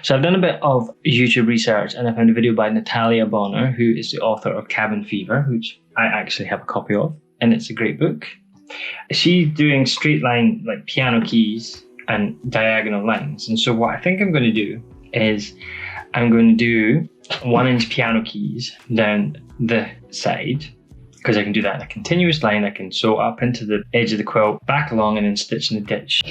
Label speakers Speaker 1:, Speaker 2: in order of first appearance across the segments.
Speaker 1: So I've done a bit of YouTube research and I found a video by Natalia Bonner, who is the author of Cabin Fever, which I actually have a copy of, and it's a great book. She's doing straight line, like piano keys and diagonal lines. And so what I think I'm going to do is I'm going to do 1 inch piano keys down the side, because I can do that in a continuous line. I can sew up into the edge of the quilt, back along, and then stitch in the ditch.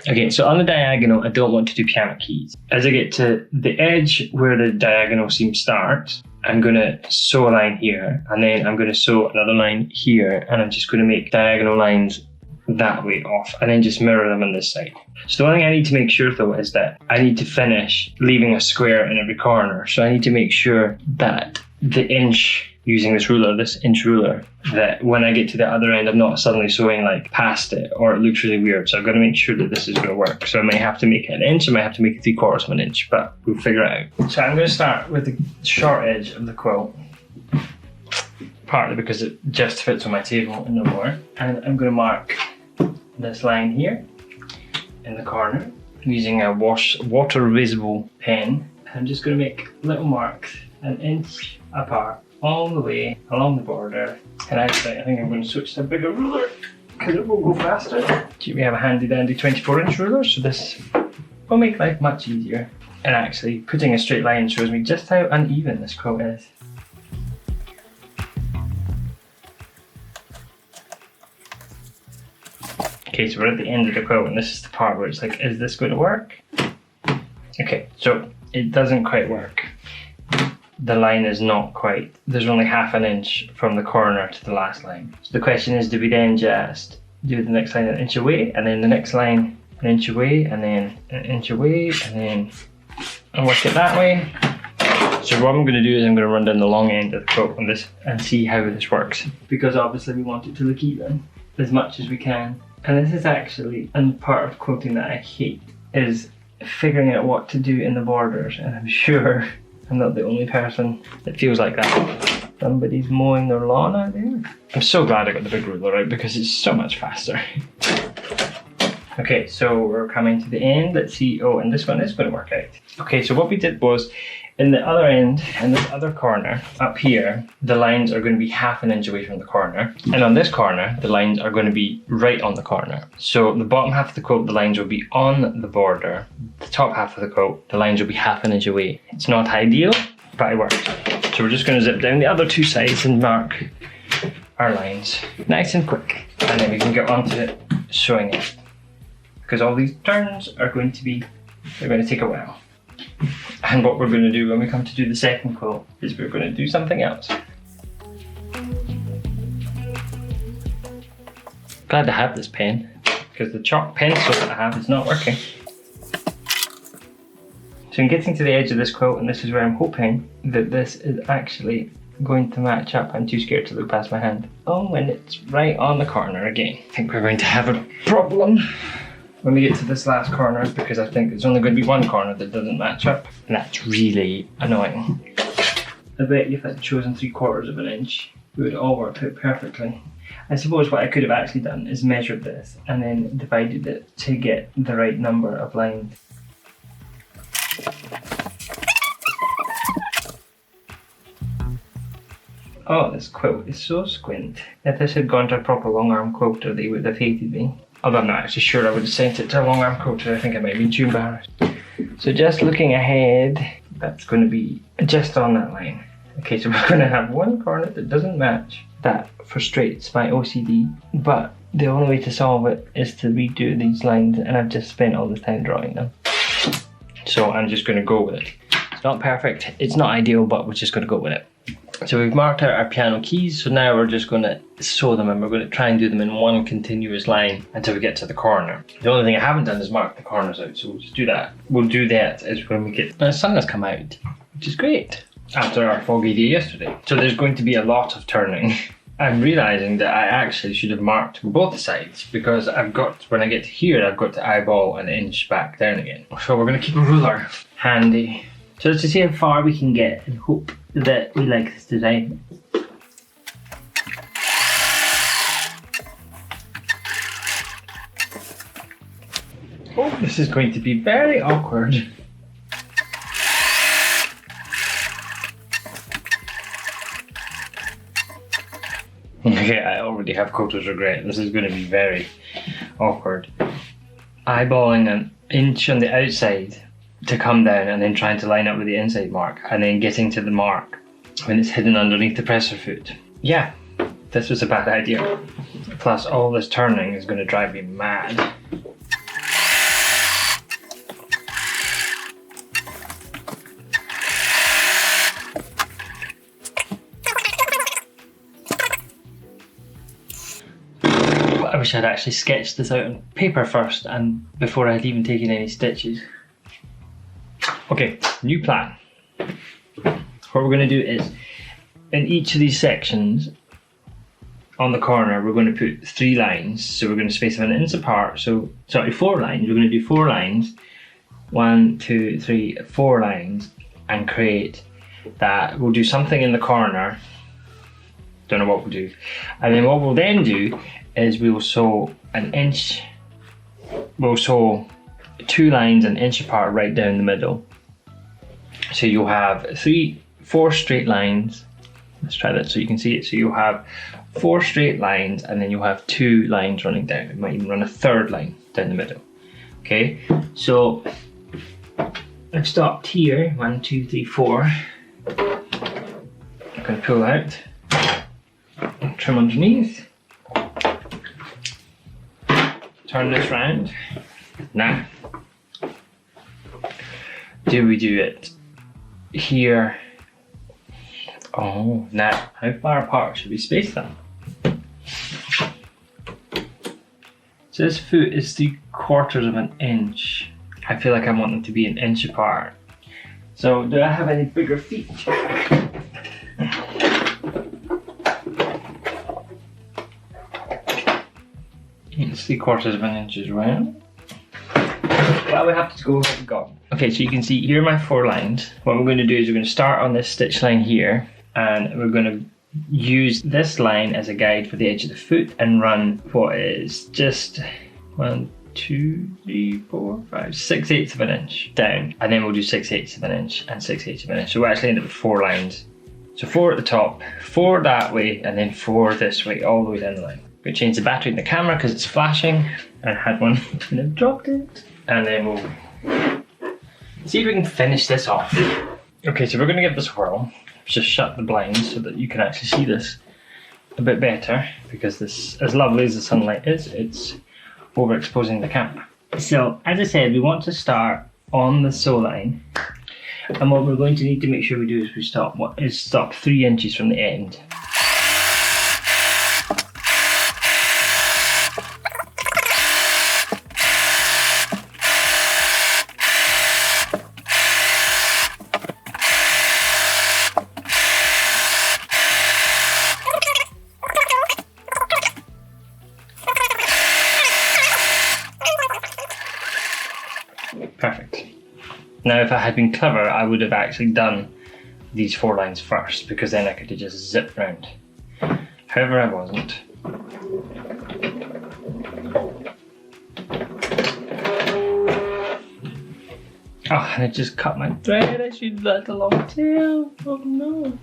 Speaker 1: Okay, so on the diagonal, I don't want to do piano keys. As I get to the edge where the diagonal seam starts, I'm going to sew a line here, and then I'm going to sew another line here, and I'm just going to make diagonal lines that way off, and then just mirror them on this side. So the one thing I need to make sure though is that I need to finish leaving a square in every corner. So I need to make sure that the inch, using this ruler, this inch ruler, that when I get to the other end, I'm not suddenly sewing like past it, or it looks really weird. So I've got to make sure that this is going to work. So I may have to make it 1 inch, I might have to make it 3/4 of an inch, but we'll figure it out. So I'm going to start with the short edge of the quilt, partly because it just fits on my table and no more. And I'm going to mark this line here in the corner using a water visible pen. I'm just going to make little marks 1 inch apart all the way along the border. And actually I think I'm going to switch to a bigger ruler because it will go faster. We have a handy dandy 24-inch ruler, so this will make life much easier. And actually putting a straight line shows me just how uneven this quilt is. Okay, so we're at the end of the quilt, and this is the part where it's like, is this going to work? Okay, so it doesn't quite work. The line is not quite, there's only 1/2 inch from the corner to the last line. So the question is, do we then just do the next line 1 inch away, and then the next line 1 inch away, and then 1 inch away, and then work it that way? So what I'm going to do is I'm going to run down the long end of the quilt on this and see how this works. Because obviously we want it to look even as much as we can. And this is actually a part of quilting that I hate, is figuring out what to do in the borders. And I'm sure I'm not the only person that feels like that. Somebody's mowing their lawn out there. I'm so glad I got the big ruler out because it's so much faster. Okay, so we're coming to the end. Let's see. Oh, and this one is going to work out. Okay, so what we did was, in the other end, in this other corner, up here, the lines are going to be 1/2 inch away from the corner. And on this corner, the lines are going to be right on the corner. So the bottom half of the quilt, the lines will be on the border. The top half of the quilt, the lines will be 1/2 inch away. It's not ideal, but it works. So we're just going to zip down the other 2 sides and mark our lines nice and quick. And then we can get on to sewing it. Because all these turns are going to be, they're going to take a while. And what we're going to do when we come to do the second quilt is we're going to do something else. Glad to have this pen, because the chalk pencil that I have is not working. So I'm getting to the edge of this quilt, and this is where I'm hoping that this is actually going to match up. I'm too scared to look past my hand. Oh, and it's right on the corner again. I think we're going to have a problem when we get to this last corner, because I think there's only going to be one corner that doesn't match up, and that's really annoying. I bet if I'd chosen 3/4 of an inch, it would all work out perfectly. I suppose what I could have actually done is measured this and then divided it to get the right number of lines. Oh, this quilt is so squint. If this had gone to a proper long arm quilter, they would have hated me. Although I'm not actually sure I would have sent it to a long arm quilter. I think I might be too embarrassed. So just looking ahead, that's going to be just on that line. Okay, so we're going to have one corner that doesn't match. That frustrates my OCD, but the only way to solve it is to redo these lines, and I've just spent all this time drawing them. So I'm just going to go with it. It's not perfect, it's not ideal, but we're just going to go with it. So we've marked out our piano keys, so now we're just going to sew them, and we're going to try and do them in one continuous line until we get to the corner. The only thing I haven't done is mark the corners out, so we'll just do that. We'll do that as when we get, the sun has come out, which is great, after our foggy day yesterday. So there's going to be a lot of turning. I'm realising that I actually should have marked both sides, because I've got, when I get to here, I've got to eyeball 1 inch back down again. So we're going to keep a ruler handy. So let's just see how far we can get and hope that we like this design. Oh, this is going to be very awkward. Okay, I already have Quilter's regret. This is going to be very awkward. Eyeballing an inch on the outside to come down and then trying to line up with the inside mark and then getting to the mark when it's hidden underneath the presser foot. Yeah, this was a bad idea. Plus all this turning is going to drive me mad. I wish I'd actually sketched this out on paper first and before I'd even taken any stitches. Okay, new plan. What we're going to do is, in each of these sections on the corner, we're going to put 3 lines. So we're going to space them an inch apart. So, sorry, 4 lines. We're going to do 4 lines. 1, 2, 3, 4 lines, and create that. We'll do something in the corner. Don't know what we'll do. And then what we'll then do is we will sew an inch. We'll sew 2 lines an inch apart right down the middle. So you'll have 4 straight lines. Let's try that so you can see it. So you'll have 4 straight lines and then you'll have 2 lines running down. You might even run a 3rd line down the middle. Okay, so I've stopped here. 1, 2, 3, 4. I'm going to pull out, trim underneath, turn this round. Now, do we do it here? Oh, now, how far apart should we space them? So this foot is 3/4 of an inch. I feel like I want them to be an inch apart. So do I have any bigger feet? It's 3/4 of an inch as well. Well, we have to go with what we got. Okay, so you can see here are my 4 lines. What we're going to do is we're going to start on this stitch line here, and we're going to use this line as a guide for the edge of the foot and run what is just 1, 2, 3, 4, 5, 6/8 of an inch down, and then we'll do 6/8 of an inch and 6/8 of an inch. So we'll actually end up with 4 lines. So 4 at the top, 4 that way, and then 4 this way, all the way down the line. I'm going to change the battery in the camera because it's flashing. I had one and I've dropped it. And then we'll see if we can finish this off. Okay, so we're going to give this a whirl. Just shut the blinds so that you can actually see this a bit better, because this, as lovely as the sunlight is, it's overexposing the camera. So, as I said, we want to start on the sew line. And what we're going to need to make sure we do is we stop 3 inches from the end. Perfect. Now if I had been clever, I would have actually done these 4 lines first, because then I could have just zipped round. However, I wasn't. Oh, and I just cut my thread. I should let the long tail. Oh no.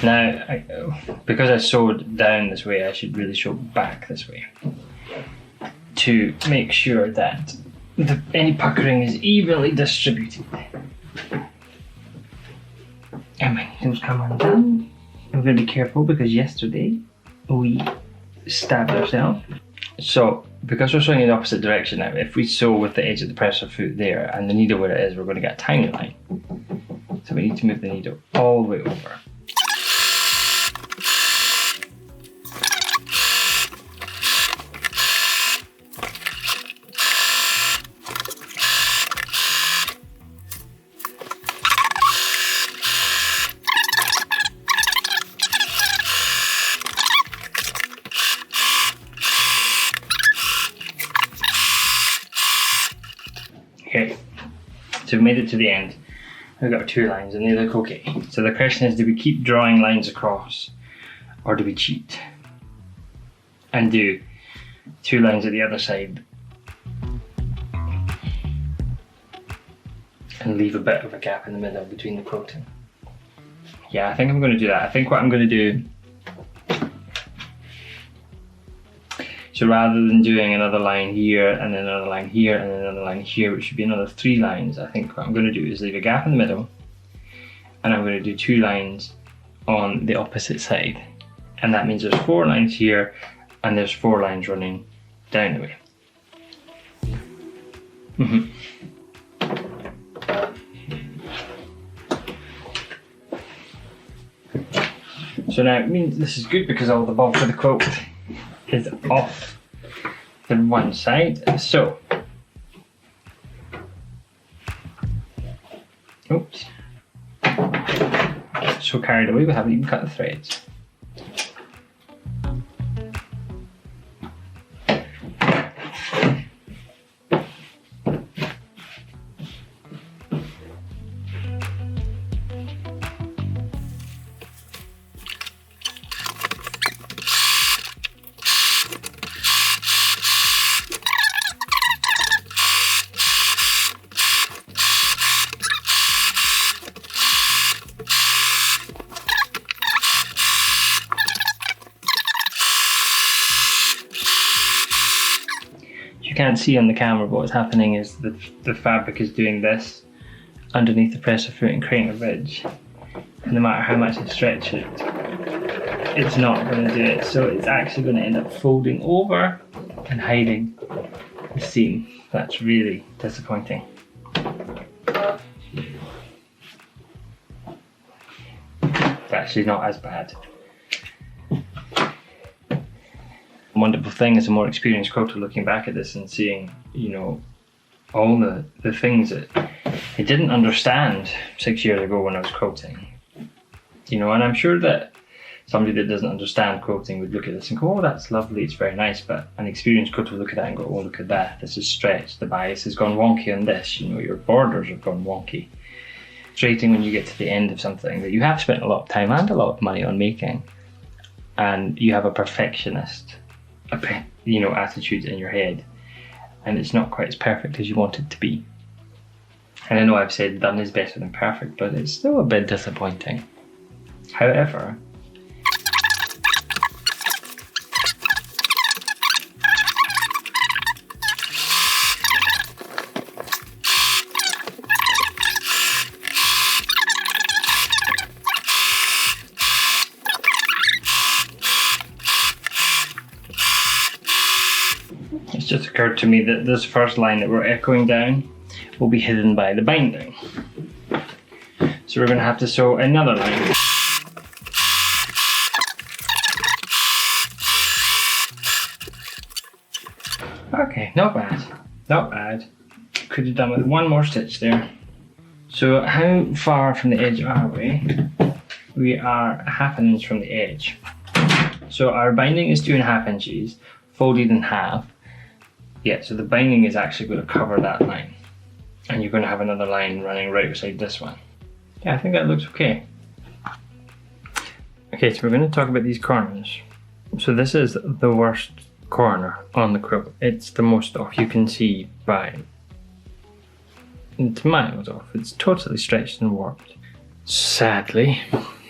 Speaker 1: Now, because I sewed down this way, I should really sew back this way to make sure that any puckering is evenly distributed. And my needles come undone. I'm going to be careful because yesterday we stabbed ourselves. So, because we're sewing in the opposite direction now, if we sew with the edge of the presser foot there and the needle where it is, we're going to get a tiny line. So we need to move the needle all the way over. So we've made it to the end. We've got our 2 lines and they look okay. So the question is, do we keep drawing lines across or do we cheat and do 2 lines at the other side and leave a bit of a gap in the middle between the quilting? Yeah, I think I'm going to do that. I think what I'm going to do, so rather than doing another line here and then another line here and then another line here, which should be another 3 lines, I think what I'm going to do is leave a gap in the middle and I'm going to do 2 lines on the opposite side. And that means there's 4 lines here and there's 4 lines running down the way. So now it means this is good because all the bulk of the quilt is off the one side. So, oops, so carried away we haven't even cut the threads. You can't see on the camera, but what's happening is the fabric is doing this underneath the pressure foot and creating a ridge. And no matter how much I stretch it, it's not going to do it. So it's actually going to end up folding over and hiding the seam. That's really disappointing. It's actually not as bad. Wonderful thing as a more experienced quilter looking back at this and seeing, you know, all the things that I didn't understand 6 years ago when I was quilting. You know, and I'm sure that somebody that doesn't understand quilting would look at this and go, oh, that's lovely, it's very nice, but an experienced quilter would look at that and go, oh, look at that, this is stretched, the bias has gone wonky on this, you know, your borders have gone wonky. Frustrating when you get to the end of something that you have spent a lot of time and a lot of money on making, and you have a perfectionist, you know, attitude in your head, and it's not quite as perfect as you want it to be. And I know I've said done is better than perfect, but it's still a bit disappointing. However, it's just occurred to me that this first line that we're echoing down will be hidden by the binding. So we're going to have to sew another line. Okay, not bad, not bad. Could have done with one more stitch there. So how far from the edge are we? We are 1/2 inch from the edge. So our binding is 2.5 inches, folded in half. Yeah, so the binding is actually going to cover that line. And you're going to have another line running right beside this one. Yeah, I think that looks okay. Okay, so we're going to talk about these corners. So this is the worst corner on the quilt. It's the most off. You can see by, it's miles off. It's totally stretched and warped. Sadly,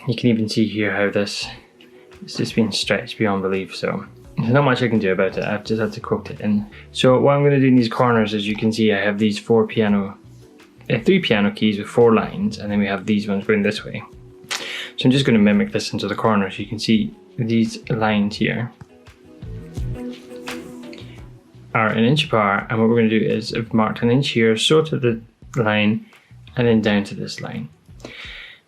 Speaker 1: you can even see here how this it's just been stretched beyond belief, so there's not much I can do about it. I've just had to quilt it in. So what I'm going to do in these corners, as you can see, I have these 3 piano keys with 4 lines, and then we have these ones going this way. So I'm just going to mimic this into the corners. You can see these lines here are 1 inch apart, and what we're going to do is I've marked 1 inch here, sew to the line, and then down to this line.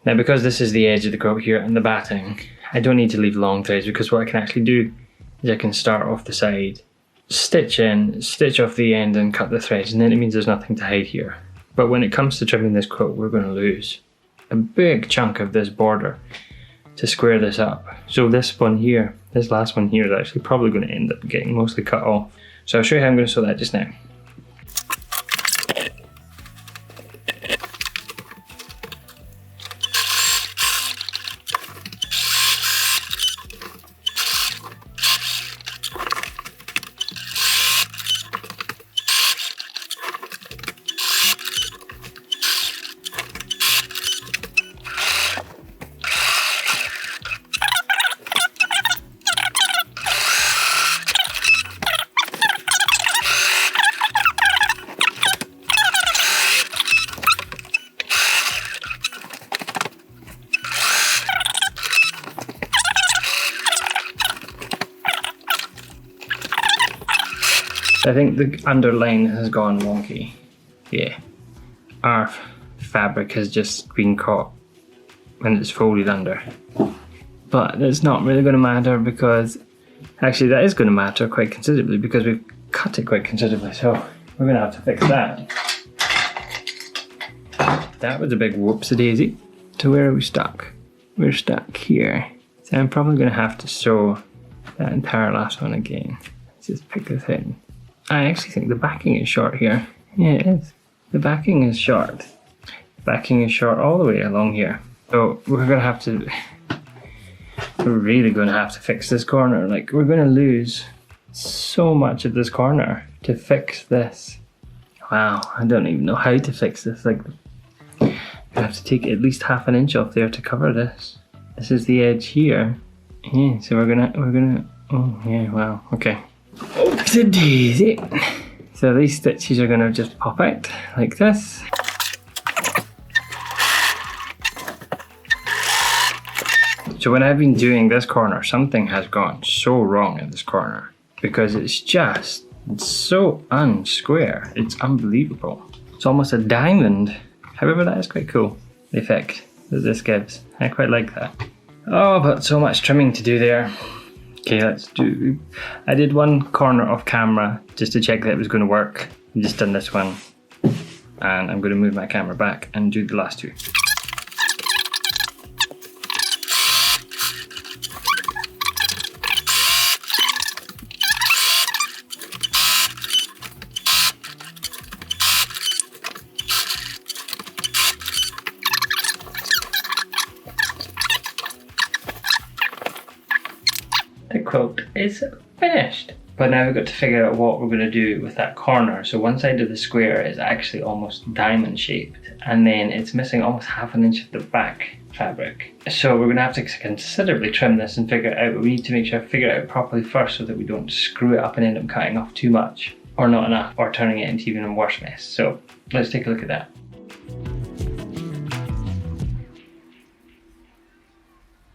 Speaker 1: Now, because this is the edge of the quilt here and the batting, I don't need to leave long threads, because what I can actually do is I can start off the side, stitch in, stitch off the end and cut the threads, and then it means there's nothing to hide here. But when it comes to trimming this quilt, we're going to lose a big chunk of this border to square this up. So this one here, this last one here is actually probably going to end up getting mostly cut off. So I'll show you how I'm going to sew that just now. I think the underline has gone wonky. Yeah. Our fabric has just been caught when it's folded under. But it's not really going to matter because, actually that is going to matter quite considerably because we've cut it quite considerably, so we're going to have to fix that. That was a big whoopsie daisy. So where are we stuck? We're stuck here. So I'm probably going to have to sew that entire last one again. Let's just pick this in. I actually think the backing is short here. Yeah, it is. The backing is short. The backing is short all the way along here. So we're going to have to... We're really going to have to fix this corner. Like, we're going to lose so much of this corner to fix this. Wow, I don't even know how to fix this. Like, I have to take at least half an inch off there to cover this. This is the edge here. Yeah, so we're gonna, oh yeah, wow, okay. Oopsie daisy. So these stitches are gonna just pop out like this. So when I've been doing this corner, something has gone so wrong in this corner because it's just so unsquare. It's unbelievable. It's almost a diamond. However, that is quite cool, the effect that this gives. I quite like that. Oh, but so much trimming to do there. Okay, let's do... I did one corner off camera just to check that it was going to work. I've just done this one. And I'm going to move my camera back and do the last two. The quilt is finished. But now we've got to figure out what we're going to do with that corner. So one side of the square is actually almost diamond shaped, and then it's missing almost half an inch of the back fabric. So we're going to have to considerably trim this and figure it out. But we need to figure it out properly first so that we don't screw it up and end up cutting off too much or not enough or turning it into even a worse mess. So let's take a look at that.